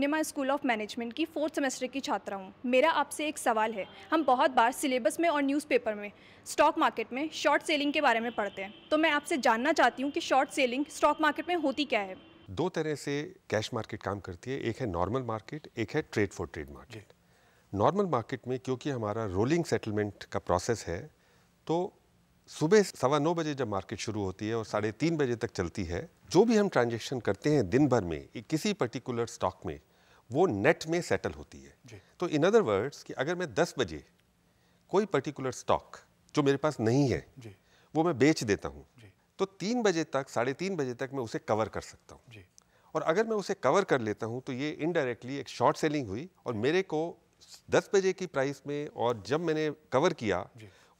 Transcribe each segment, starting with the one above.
पुण्यमा school of management की 4th semester की छात्रा हूँ। मेरा आपसे एक सवाल है। हम बहुत बार सिलेबस में और न्यूज़पेपर में स्टॉक मार्केट में शॉर्ट सेलिंग के बारे में पढ़ते हैं, तो मैं आपसे जानना चाहती हूँ कि शॉर्ट सेलिंग स्टॉक मार्केट में होती क्या है। दो तरह से कैश मार्केट काम करती है, एक है नॉर्मल मार्केट, एक है trade for trade market. Normal market में क्योंकि हमारा रोलिंग सेटलमेंट का प्रोसेस है, तो सुबह 9:15 बजे जब मार्केट शुरू होती है और 3:30 बजे तक चलती है, जो भी हम ट्रांजैक्शन करते हैं दिन भर में किसी पर्टिकुलर स्टॉक में, वो नेट में सेटल होती है। तो इन अदर वर्ड्स कि अगर मैं 10 बजे कोई पर्टिकुलर स्टॉक जो मेरे पास नहीं है वो मैं बेच देता हूँ, तो 3 बजे तक 3:30 बजे तक मैं उसे कवर कर सकता हूँ। और अगर मैं उसे कवर कर लेता हूँ तो ये इनडायरेक्टली एक शॉर्ट सेलिंग हुई और मेरे को 10 बजे की प्राइस में और जब मैंने कवर किया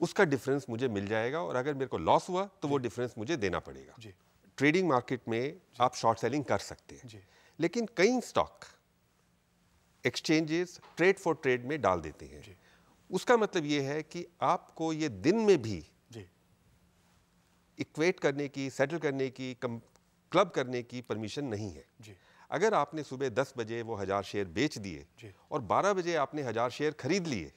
उसका डिफरेंस मुझे मिल जाएगा, और अगर मेरे को लॉस हुआ तो वो डिफरेंस मुझे देना पड़ेगा। ट्रेडिंग मार्केट में आप शॉर्ट सेलिंग कर सकते हैं, लेकिन कई stock exchanges trade for trade में डाल देते हैं। उसका मतलब ये है कि आपको ये दिन में भी इक्वेट करने की, सेटल करने की, क्लब करने की परमिशन नहीं है। अगर आपने सुबह 10 बजे वो 1000 शेयर बेच दिए और 12 बजे आपने 1000 शेयर खरीद लिए,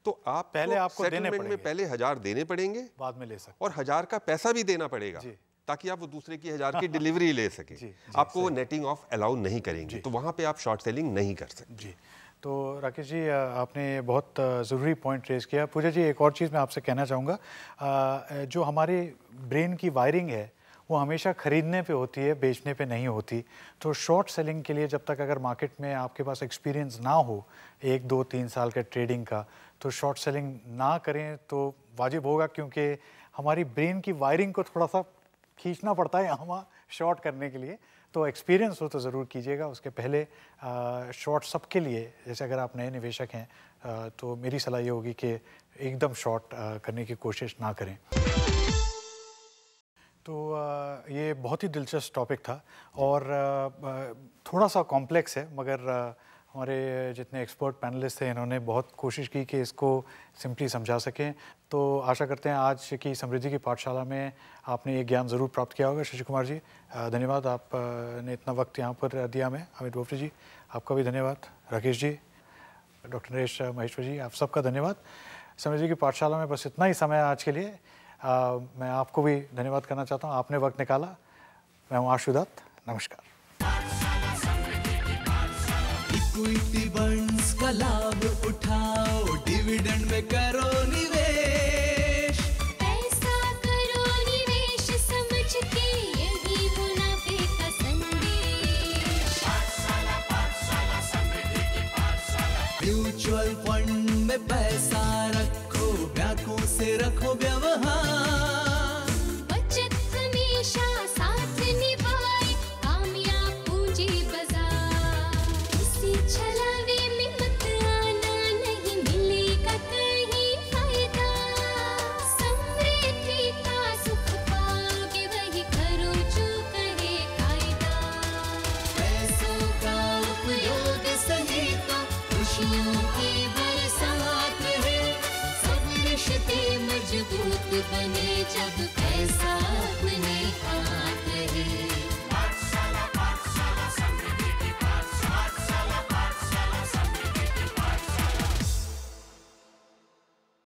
तो आप पहले आपको सेटलमेंट में पहले 1000 देने पड़ेंगे, बाद में ले सकते, और 1000 का पैसा भी देना पड़ेगा ताकि आप वो दूसरे की 1000 की डिलीवरी ले सके। आपको वो नेटिंग ऑफ अलाउ नहीं करेंगे, तो वहां पे आप शॉर्ट सेलिंग नहीं कर सकते। तो राकेश जी, आपने बहुत ज़रूरी पॉइंट रेज किया। पूजा जी, एक और चीज़ मैं आपसे कहना चाहूँगा, जो हमारे ब्रेन की वायरिंग है वो हमेशा खरीदने पे होती है, बेचने पे नहीं होती। तो शॉर्ट सेलिंग के लिए जब तक अगर मार्केट में आपके पास एक्सपीरियंस ना हो 1, 2, 3 साल का ट्रेडिंग का, तो शॉर्ट सेलिंग ना करें तो वाजिब होगा, क्योंकि हमारी ब्रेन की वायरिंग को थोड़ा सा खींचना पड़ता है यहाँ शॉर्ट करने के लिए। तो एक्सपीरियंस हो तो ज़रूर कीजिएगा। उसके पहले शॉर्ट सबके लिए, जैसे अगर आप नए निवेशक हैं तो मेरी सलाह ये होगी कि एकदम शॉर्ट करने की कोशिश ना करें। तो ये बहुत ही दिलचस्प टॉपिक था और थोड़ा सा कॉम्प्लेक्स है, मगर हमारे जितने एक्सपर्ट पैनलिस्ट थे इन्होंने बहुत कोशिश की कि इसको सिंपली समझा सकें। तो आशा करते हैं आज की समृद्धि की पाठशाला में आपने ये ज्ञान ज़रूर प्राप्त किया होगा। शशि कुमार जी, धन्यवाद, आपने इतना वक्त यहाँ पर दिया हमें। अमित बोफ्रे जी, आपका भी धन्यवाद। राकेश जी, डॉक्टर नरेश महेश्वर जी, आप सबका धन्यवाद। समृद्धि की पाठशाला में बस इतना ही समय आज के लिए। मैं आपको भी धन्यवाद करना चाहता हूँ, आपने वक्त निकाला। मैं हूँ आशु दत्त, नमस्कार। इक्विटी बॉन्ड्स का लाभ उठाओ, डिविडेंड में करो निवेश, पैसा करो निवेश समझ के, यही मुनाफे का संदेश। पाठशाला समृद्धि की पाठशाला। म्यूचुअल फंड में पैसा रखो, बैंकों से रखो व्यवहार, बचत हमेशा साथ निभाए, कामयाब पूंजी बाजार। इसी छलावे में मत आना, नहीं मिलेगा कहीं फायदा। समृद्धि का सुख पाओगे, वही करो जो कहे कायदा। पैसों का उपयोग सही तो खुशियों की बरसात है, सब रिश्ते मजबूत बने जब पैसा अपने हाथ है।